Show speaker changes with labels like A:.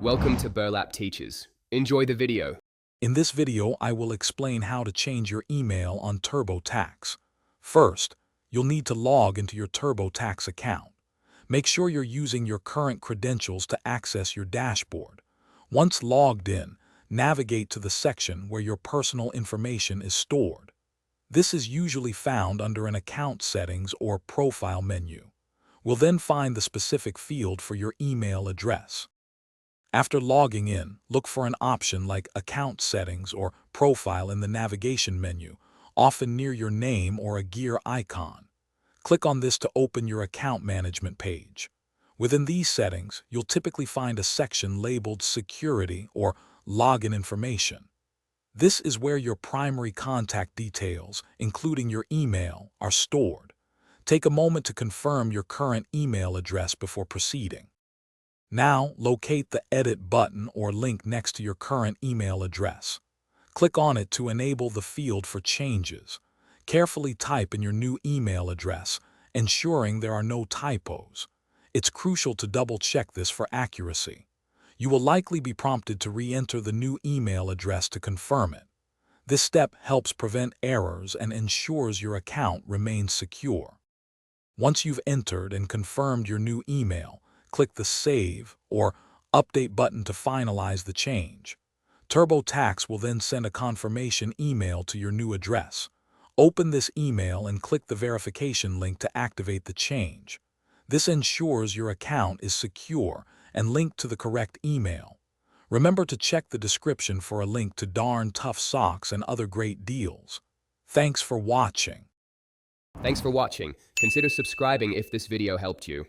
A: Welcome to Burlap Teachers. Enjoy the video.
B: In this video, I will explain how to change your email on TurboTax. First, you'll need to log into your TurboTax account. Make sure you're using your current credentials to access your dashboard. Once logged in, navigate to the section where your personal information is stored. This is usually found under an account settings or profile menu. We'll then find the specific field for your email address. After logging in, look for an option like Account Settings or Profile in the navigation menu, often near your name or a gear icon. Click on this to open your account management page. Within these settings, you'll typically find a section labeled Security or Login Information. This is where your primary contact details, including your email, are stored. Take a moment to confirm your current email address before proceeding. Now, locate the Edit button or link next to your current email address. Click on it to enable the field for changes. Carefully type in your new email address, ensuring there are no typos. It's crucial to double-check this for accuracy. You will likely be prompted to re-enter the new email address to confirm it. This step helps prevent errors and ensures your account remains secure. Once you've entered and confirmed your new email, click the Save or Update button to finalize the change. TurboTax will then send a confirmation email to your new address. Open this email and click the verification link to activate the change. This ensures your account is secure and linked to the correct email. Remember to check the description for a link to Darn Tough Socks and other great deals. Thanks for watching.
A: Thanks for watching. Consider subscribing if this video helped you.